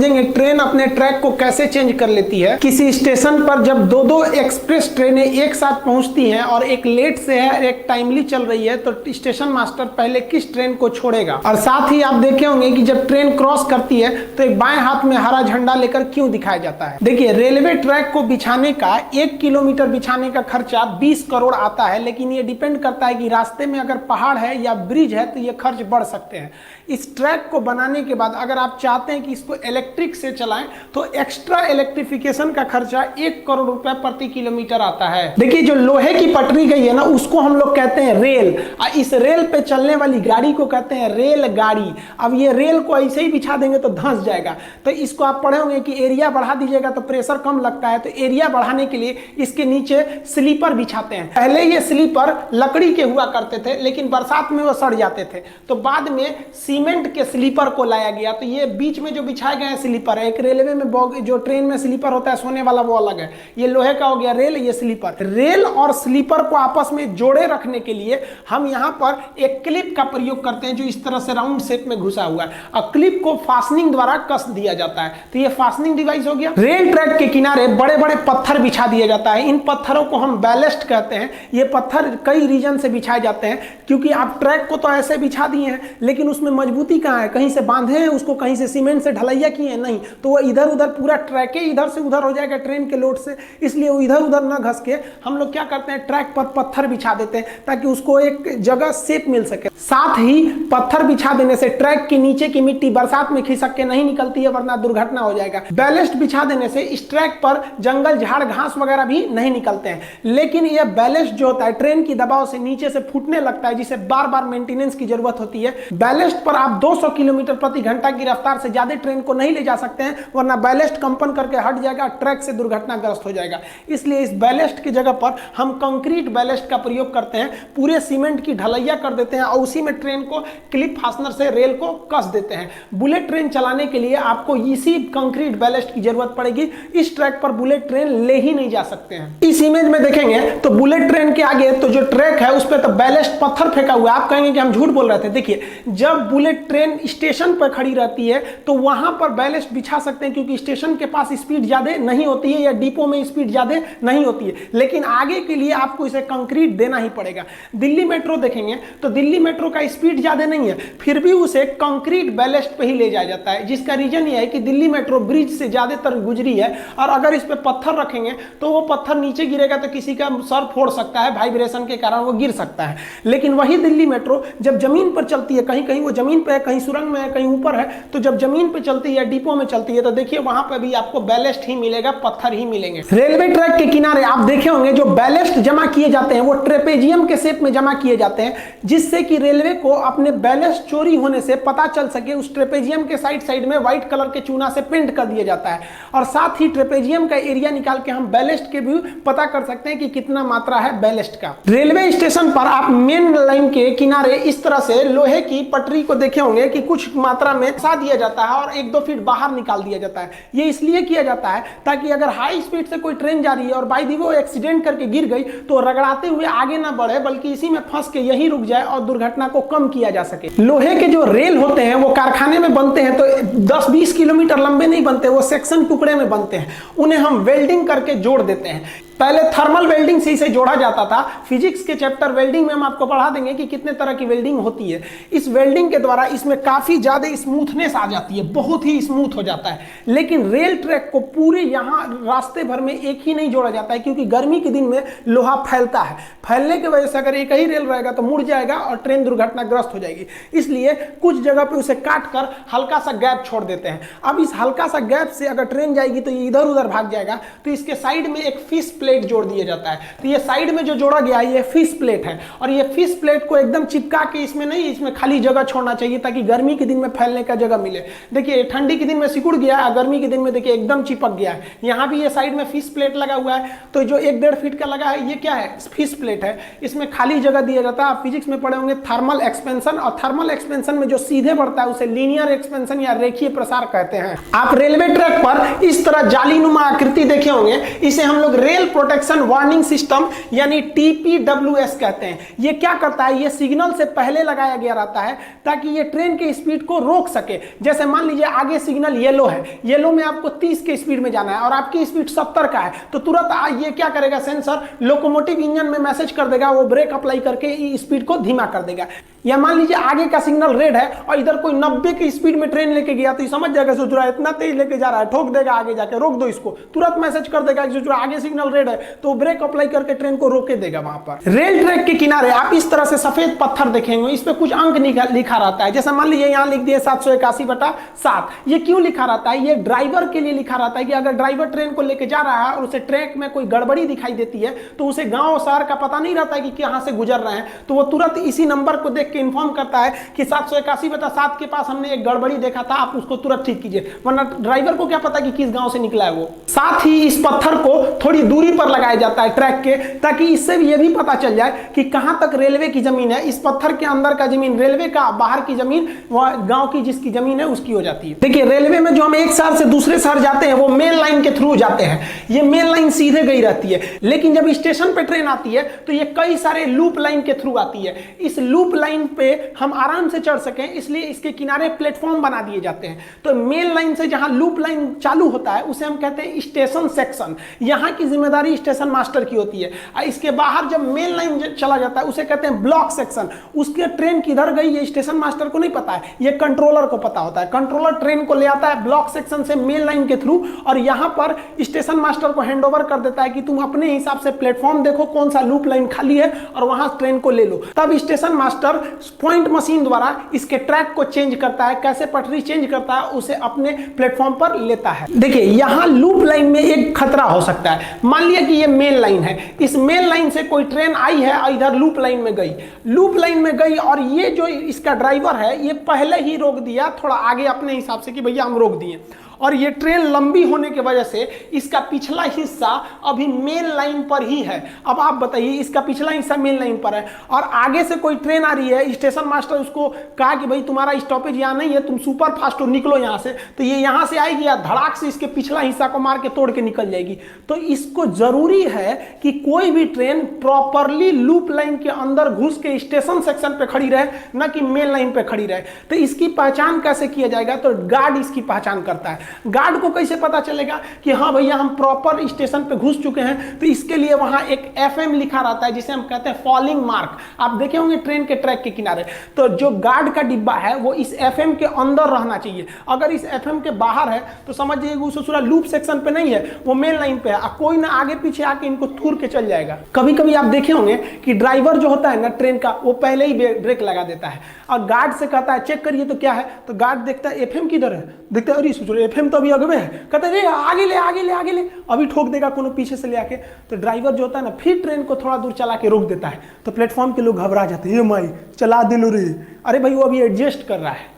समझेंगे ट्रेन अपने ट्रैक को कैसे चेंज कर लेती है। किसी स्टेशन पर जब दो एक्सप्रेस ट्रेनें एक साथ पहुंचती हैं और एक लेट से है एक टाइमली चल रही है, तो स्टेशन मास्टर पहले किस ट्रेन को छोड़ेगा। और साथ ही आप देखे होंगे कि जब ट्रेन क्रॉस करती है तो एक बाएं हाथ में हरा झंडा लेकर क्यों दिखाया जाता है। देखिए, रेलवे ट्रैक को बिछाने का 1 किलोमीटर बिछाने का खर्चा 20 करोड़ आता है, लेकिन ये डिपेंड करता है कि रास्ते में अगर पहाड़ है या ब्रिज है तो ये खर्च बढ़ सकते हैं। इस ट्रैक को बनाने के बाद अगर आप चाहते हैं कि इसको इलेक्ट्रिक से चलाएं तो एक्स्ट्रा इलेक्ट्रिफिकेशन का खर्चा 1 करोड़ रुपए प्रति किलोमीटर आता है। देखिए, जो लोहे की पटरी गई है ना, उसको हम लोग कहते हैं रेल। इस रेल पे चलने वाली गाड़ी को कहते हैं रेल गाड़ी। अब ये रेल को ऐसे ही बिछा देंगे तो धंस जाएगा। तो इसको आप पढ़े होंगे कि एरिया बढ़ा दीजिएगा तो प्रेशर कम लगता है। तो एरिया बढ़ाने के लिए इसके नीचे स्लीपर बिछाते हैं। पहले ये स्लीपर लकड़ी के हुआ करते थे, लेकिन बरसात में वो सड़ जाते थे, तो बाद में सीमेंट के स्लीपर को लाया गया। तो ये बीच में जो बिछाए गए स्लीपर है, एक रेलवे में जो ट्रेन में स्लीपर होता है सोने वाला वो अलग है, ये लोहे का हो गया रेल, ये स्लीपर। रेल और स्लीपर को आपस में जोड़े रखने के लिए हम यहाँ पर एक क्लिप का प्रयोग करते हैं जो इस तरह से राउंड शेप में घुसा हुआ है, और क्लिप को फास्टनिंग द्वारा कस दिया जाता है। तो ये फास्टनिंग डिवाइस हो गया। रेल ट्रैक के किनारे बड़े बड़े पत्थर बिछा दिया जाता है। इन पत्थरों को हम बैलेस्ट कहते हैं। ये पत्थर कई रीजन से बिछाए जाते हैं, क्योंकि आप ट्रैक को तो ऐसे बिछा दिए हैं, लेकिन उसमें मजबूती कहाँ है? कहीं से बांधे हैं उसको, कहीं से सीमेंट से ढलैया किए हैं? नहीं, तो वो इधर उधर पूरा ट्रैक इधर से उधर हो जाएगा ट्रेन के लोड से, इसलिए वो इधर उधर ना घस के हम लोग क्या करते हैं, ट्रैक पर पत्थर बिछा देते हैं ताकि उसको एक जगह शेप मिल सके। साथ ही पत्थर बिछा देने से ट्रैक के नीचे की मिट्टी बरसात में खिसक के नहीं निकलती है, वरना दुर्घटना हो जाएगा। बैलेस्ट बिछा देने से इस ट्रैक पर जंगल झाड़ घास वगैरह भी नहीं निकलते हैं। लेकिन यह बैलेस्ट जो होता है ट्रेन की दबाव से नीचे से फूटने लगता है, जिसे बार बार मेंटेनेंस की जरूरत होती है। बैलेस्ट पर आप 200 किलोमीटर प्रति घंटा की रफ्तार से ज्यादा ट्रेन को नहीं ले जा सकते हैं, वरना बैलेस्ट कंपन करके हट जाएगा, ट्रैक से दुर्घटनाग्रस्त हो जाएगा। इसलिए इस बैलेस्ट की जगह पर हम कंक्रीट बैलेस्ट का प्रयोग करते हैं। पूरे सीमेंट की ढलैया कर देते हैं और उसी में ट्रेन को क्लिप फास्टनर से रेल को कस देते हैं। बुलेट ट्रेन चलाने के लिए आपको इसी कंक्रीट बैलेस्ट की जरूरत पड़ेगी। इस ट्रैक पर बुलेट ट्रेन ले ही नहीं जा सकते हैं। इस इमेज में देखेंगे तो बुलेट ट्रेन के आगे तो जो ट्रैक है उस पर तो बैलेस्ट पत्थर फेंका हुआ है। आप कहेंगे कि हम झूठ बोल रहे थे। देखिए, जब बुलेट ट्रेन स्टेशन पर खड़ी रहती है तो वहां पर बैलेस्ट बिछा सकते हैं, क्योंकि स्टेशन के पास स्पीड ज्यादा नहीं होती है या डिपो में स्पीड ज्यादा नहीं होती है। लेकिन आगे के लिए आपको इसे कंक्रीट देना ही पड़ेगा। दिल्ली मेट्रो देखेंगे तो दिल्ली मेट्रो का स्पीड ज्यादा नहीं है, फिर भी उसे कंक्रीट बैलेस्ट पे ही ले जाया जाता है, जिसका रीजन यह है कि दिल्ली मेट्रो ब्रिज से ज्यादातर गुजरी है, और अगर इस पे पत्थर रखेंगे तो वो पत्थर नीचे गिरेगा तो किसी का सर फोड़ सकता है, वाइब्रेशन के कारण वो गिर सकता है। लेकिन वही दिल्ली मेट्रो जब जमीन पर चलती है, कहीं कहीं वो जमीन पे है, कहीं सुरंग में है, कहीं ऊपर है, तो जब जमीन पे चलती है, डिपो में चलती है, तो देखिए वहां पर भी आपको बैलेस्ट ही मिलेगा, पत्थर ही मिलेंगे। रेलवे ट्रैक के किनारे आप देखे होंगे जो बैलेस्ट जमा किए जाते हैं वो ट्रेपेजियम के शेप में जमा किए जाते हैं, जिससे कि रेलवे को अपने बैलेस्ट चोरी होने से पता चल सके। उस ट्रेपेजियम के साइड साइड में व्हाइट कलर के चूना से पेंट कर दिया जाता है, और साथ ही ट्रेपेजियम का एरिया निकाल के हम बैलेस्ट के भी पता कर सकते हैं कि कितना मात्रा है बैलेस्ट का। रेलवे स्टेशन पर आप मेन लाइन के किनारे इस तरह से लोहे की पटरी को देखे होंगे कि कुछ मात्रा में फंसा दिया जाता है और 1-2 फीट बाहर निकाल दिया जाता है। ये इसलिए किया जाता है ताकि अगर हाई स्पीड से कोई ट्रेन जा रही है और बाई दी वो एक्सीडेंट करके गिर गई तो रगड़ाते हुए आगे ना बढ़े, बल्कि इसी में फंस के यहीं रुक जाए और दुर्घटना को कम किया जा सके। लोहे के जो रेल होते हैं वो कारखाने में बनते हैं तो 10-20 किलोमीटर लंबे नहीं बनते, वो सेक्शन टुकड़े में बनते हैं। उन्हें हम वेल्डिंग करके जोड़ देते हैं। पहले थर्मल वेल्डिंग से इसे जोड़ा जाता था। फिजिक्स के चैप्टर वेल्डिंग में हम आपको पढ़ा देंगे कि कितने तरह की वेल्डिंग होती है। इस वेल्डिंग के द्वारा इसमें काफी ज्यादा स्मूथनेस आ जाती है, बहुत ही स्मूथ हो जाता है। लेकिन रेल ट्रैक को पूरे यहाँ रास्ते भर में एक ही नहीं जोड़ा जाता है, क्योंकि गर्मी के दिन में लोहा फैलता है। फैलने की वजह से अगर एक ही रेल रहेगा तो मुड़ जाएगा और ट्रेन दुर्घटनाग्रस्त हो जाएगी। इसलिए कुछ जगह पे उसे काट कर हल्का सा गैप छोड़ देते हैं। अब इस हल्का सा गैप से अगर ट्रेन जाएगी तो ये इधर उधर भाग जाएगा, तो इसके साइड में एक फिश प्लेट जोड़ दिया जाता है। तो ये साइड में जो जोड़ा गया है ये फिश प्लेट है, और ये फिश प्लेट को एकदम चिपका के इसमें नहीं, इसमें खाली जगह छोड़ना चाहिए ताकि गर्मी के दिन में फैलने का जगह मिले। देखिए ठंडी के दिन में सिकुड़ गया है, गर्मी के दिन में देखिए एकदम चिपक गया है। यहाँ भी ये साइड में फिश प्लेट लगा हुआ है, तो जो 1-1.5 फीट का लगा है ये क्या है, फिश प्लेट है। इसमें खाली जगह दिया जाता है। आप फिजिक्स में पढ़े होंगे थर्मल एक्सपेंशन, और थर्मल एक्सपेंशन में जो सीधे बढ़ता है उसे लीनियर एक्सपेंशन या रेखीय प्रसार कहते हैं। आप रेलवे ट्रैक पर इस तरह जालीनुमा आकृति देखे होंगे, इसे हम लोग रेल प्रोटेक्शन वार्निंग सिस्टम यानी TPWS कहते हैं। ये क्या करता है, ये सिग्नल से पहले लगाया गया रहता है ताकि ये ट्रेन के स्पीड को रोक सके। जैसे मान लीजिए आगे सिग्नल येलो है, येलो में आपको 30 के स्पीड में जाना है और आपकी स्पीड 70 का है, तो तुरंत ये क्या करेगा, सेंसर लोकोमोटिव इंजन में मैसेज कर देगा, वो ब्रेक अप्लाई करके स्पीड को धीमा कर देगा। या मान लीजिए आगे का सिग्नल रेड है और इधर कोई 90 की स्पीड में ट्रेन लेके गया, तो ये समझ जाएगा सुजुरा इतना तेज लेके जा रहा है, ठोक देगा आगे जाके, रोक दो इसको, तुरंत मैसेज कर देगा कि सुजुरा आगे सिग्नल रेड है, तो ब्रेक अप्लाई करके ट्रेन को रोके देगा। वहां पर रेल ट्रैक के किनारे आप इस तरह से सफेद पत्थर देखेंगे, इस पे कुछ अंक लिखा रहता है। जैसे मान लीजिए यहाँ लिख दिए 781/7। ये क्यों लिखा रहता है, ये ड्राइवर के लिए लिखा रहता है कि अगर ड्राइवर ट्रेन को लेके जा रहा है और उसे ट्रैक में कोई गड़बड़ी दिखाई देती है, तो उसे गांव शहर का पता नहीं रहता है कि कहां से गुजर रहे हैं, तो वो तुरंत इसी नंबर को देख के इन्फॉर्म करता है कि 781/7 के पास हमने एक गड़बड़ी देखा था, आप उसको तुरंत ठीक कीजिए। वरना ड्राइवर को क्या पता कि किस गांव से निकला है वो। साथ ही इस पत्थर को थोड़ी दूरी पर लगाया जाता है ट्रैक के, ताकि इससे भी ये भी पता चल जाए कि कहां तक रेलवे की जमीन है। इस पत्थर के अंदर का जमीन रेलवे का, बाहर की जमीन गांव की जिसकी जमीन है उसकी हो जाती है। देखिए रेलवे में जो हम एक शहर से दूसरे शहर जाते हैं वो मेन लाइन के थ्रू जाते हैं, ये मेन लाइन सीधे गई रहती है। लेकिन जब स्टेशन पे ट्रेन आती है तो ये कई सारे लूप लाइन के थ्रू आती है। इस लूप लाइन पे हम आराम से चढ़ सकें इसलिए इसके किनारे प्लेटफॉर्म बना दिए जाते हैं। तो मेन लाइन से जहां लूप लाइन चालू होता है उसे हम कहते हैं स्टेशन सेक्शन, यहां की जिम्मेदारी स्टेशन मास्टर की होती है। इसके बाहर जब मेन लाइन चला जाता है उसे कहते हैं ब्लॉक सेक्शन। उसके ट्रेन किधर गई ये स्टेशन मास्टर को नहीं पता है, ये कंट्रोलर को पता होता है। कंट्रोलर ट्रेन को ले आता है ब्लॉक सेक्शन से मेन लाइन के थ्रू और यहां पर स्टेशन मास्टर को हैंडओवर कर देता है कि तुम अपने हिसाब से प्लेटफॉर्म देखो कौन सा लूप लाइन खाली है और वहां ट्रेन को ले लो। तब स्टेशन मास्टर पॉइंट मशीन द्वारा इसके ट्रैक को चेंज करता है, कैसे पटरी चेंज करता है उसे अपने प्लेटफॉर्म पर लेता है। देखिए यहां लूप लाइन में एक खतरा हो सकता है। मान लिया कि ये मेन लाइन है, इस मेन लाइन से कोई ट्रेन आई है और इधर लूप लाइन में गई, लूप लाइन में गई और ये जो इसका ड्राइवर है ये पहले ही रोक दिया थोड़ा आगे अपने हिसाब से कि भैया हम रोक दिए, और ये ट्रेन लंबी होने की वजह से इसका पिछला हिस्सा अभी मेन लाइन पर ही है। अब आप बताइए इसका पिछला हिस्सा मेन लाइन पर है और आगे से कोई ट्रेन आ रही है, स्टेशन मास्टर उसको कहा कि भाई तुम्हारा स्टॉपेज यहाँ नहीं है, तुम सुपर फास्ट हो निकलो यहाँ से, तो ये यहाँ से आएगी या धड़ाक से इसके पिछला हिस्सा को मार के तोड़ के निकल जाएगी। तो इसको जरूरी है कि कोई भी ट्रेन प्रॉपरली लूप लाइन के अंदर घुस के स्टेशन सेक्शन पे खड़ी रहे, न कि मेन लाइन पे खड़ी रहे। तो इसकी पहचान कैसे किया जाएगा, तो गार्ड इसकी पहचान करता है। गार्ड को कैसे पता चलेगा कि हाँ भैया हम प्रॉपर स्टेशन पे घुस चुके हैं, तो इसके लिए वहां एक FM लिखा रहता है जिसे हम कहते हैं फॉलिंग मार्क। आप देखे होंगे ट्रेन के ट्रैक के किनारे, तो जो गार्ड का डिब्बा है वो इस FM के अंदर रहना चाहिए। अगर इस FM के बाहर है तो समझ जाइए वो ससुरा लूप सेक्शन पे नहीं है, वो मेन लाइन पे है, कोई ना आगे पीछे आके इनको तूर के चल जाएगा। कभी कभी आप देखे होंगे कि ड्राइवर जो होता है ना ट्रेन का, वो पहले ही ब्रेक लगा देता है और गार्ड से कहता है चेक करिए तो क्या है, तो गार्ड देखता है FM किधर है, देखता है अरे ससुरा FM तो अभी अगवे है, कहता है आगे ले आगे ले आगे ले, अभी ठोक देगा कोनो पीछे से ले आके। तो ड्राइवर जो होता है ना फिर ट्रेन को थोड़ा दूर चला के रोक देता है, तो प्लेटफॉर्म के लोग घबरा जाते हैं, ये माई चला दिलो रे, अरे भाई वो अभी एडजस्ट कर रहा है।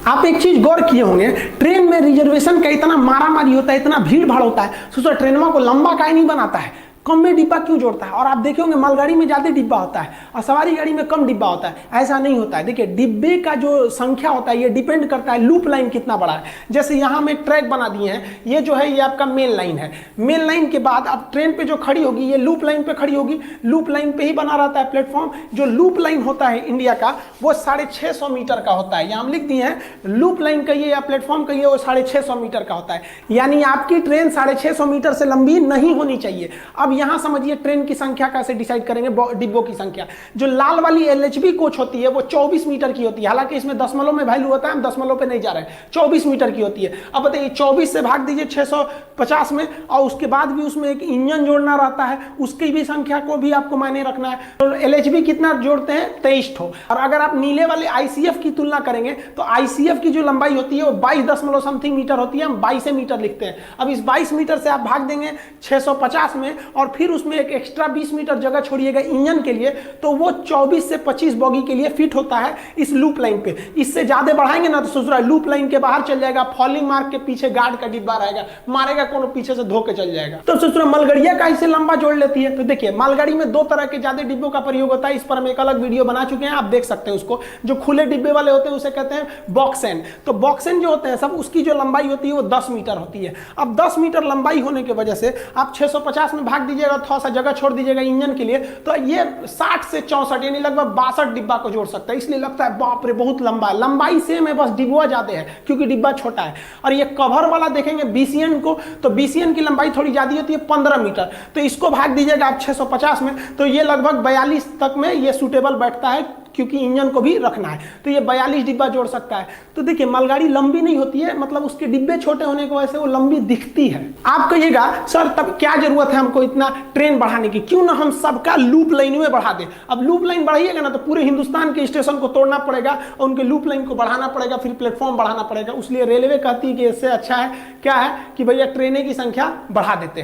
आप एक चीज गौर किए होंगे, ट्रेन में रिजर्वेशन का इतना मारामारी होता है, इतना भीड़ भाड़ होता है, सोचो ट्रेनों को लंबा काहे नहीं बनाता है, कम में डिब्बा क्यों जोड़ता है। और आप देखे होंगे मालगाड़ी में ज्यादा डिब्बा होता है और सवारी गाड़ी में कम डिब्बा होता है, ऐसा नहीं होता है। देखिए डिब्बे का जो संख्या होता है ये डिपेंड करता है लूप लाइन कितना बड़ा है। जैसे यहाँ हम एक ट्रैक बना दिए हैं, ये जो है ये आपका मेन लाइन है, मेन लाइन के बाद अब ट्रेन पे जो खड़ी होगी ये लूप लाइन पे खड़ी होगी, लूप लाइन पे ही बना रहता है प्लेटफॉर्म। जो लूप लाइन होता है इंडिया का वो 650 मीटर का होता है, यहाँ हम लिख दिए हैं लूप लाइन कहिए या प्लेटफॉर्म कहिए, वो 650 मीटर का होता है। यानी आपकी ट्रेन 650 मीटर से लंबी नहीं होनी चाहिए। अब यहाँ समझिए ट्रेन की संख्या कैसे डिसाइड करेंगे, डिब्बों की संख्या। जो लाल वाली LHB कोच होती है वो 24 मीटर की होती है, हालांकि इसमें दशमलव में वैल्यू होता है, हम दशमलव पे नहीं जा रहे हैं, 24 मीटर की होती है। अब बताइए 24 से भाग दीजिए 650 में, और उसके बाद भी उसमें एक इंजन जोड़ना रहता है, उसकी भी संख्या को भी आपको मायने रखना है। तो LHB कितना जोड़ते हैं, 23 ठो। और अगर आप नीले वाले ICF की तुलना करेंगे तो ICF की जो लंबाई होती है वो 22 समथिंग मीटर होती है, हम 22 मीटर लिखते हैं। अब इस 22 मीटर से आप भाग देंगे 650 में और फिर उसमें एक एक्स्ट्रा 20 मीटर जगह छोड़िएगा इंजन के लिए, तो वो 24 से 25 बॉगी के लिए फिट होता है इस लूप लाइन पे। इससे ज्यादा बढ़ाएंगे ना तो सोच रहा है लूप लाइन के बाहर चल जाएगा, फॉलिंग मार्क के पीछे गार्ड का डिब्बा रहेगा, मारेगा कोनो पीछे से धोके चल जाएगा। तो सोच रहा मालगाड़ियां का इसे लंबा जोड़ लेती है। तो देखिए मालगाड़ी में 2 तरह के ज्यादा डिब्बों का प्रयोग होता है, इस पर हम एक अलग वीडियो बना चुके हैं, आप देख सकते हैं उसको। जो खुले डिब्बे वाले होते हैं उसे कहते हैं बॉक्सेन। तो बॉक्सेन जो होते हैं सब, उसकी जो लंबाई होती है वो 10 मीटर होती है। अब 10 मीटर लंबाई होने की वजह से आप 650 में भाग दीजिएगा, थोड़ा सा जगह छोड़ दीजिएगा इंजन के लिए, तो ये 60 से 64 यानी लगभग 62 डिब्बा को जोड़ सकता है। इसलिए लगता है बाप रे बहुत लंबा है। लंबाई सेम है, बस डिब्बा ज्यादा है क्योंकि डिब्बा छोटा है। और ये कवर वाला देखेंगे BCN को, तो BCN की लंबाई थोड़ी ज्यादा होती है 15 मीटर, तो इसको भाग दीजिएगा आप 650 में, तो ये लगभग 42 तक में ये सूटेबल बैठता है क्योंकि इंजन को भी रखना है। तो ये 42 डिब्बा जोड़ सकता है। तो देखिए मालगाड़ी लंबी नहीं होती है, मतलब उसके डिब्बे छोटे होने की वजह से वो लंबी दिखती है। आप कहिएगा सर तब क्या जरूरत है हमको इतना ट्रेन बढ़ाने की, क्यों ना हम सबका लूप लाइन में बढ़ा दें। अब लूप लाइन बढ़ाइएगा ना तो पूरे हिंदुस्तान के स्टेशन को तोड़ना पड़ेगा और उनके लूप लाइन को बढ़ाना पड़ेगा, फिर प्लेटफॉर्म बढ़ाना पड़ेगा। इसलिए रेलवे कहती है कि इससे अच्छा है क्या है कि भैया ट्रेनें की संख्या बढ़ा देते हैं।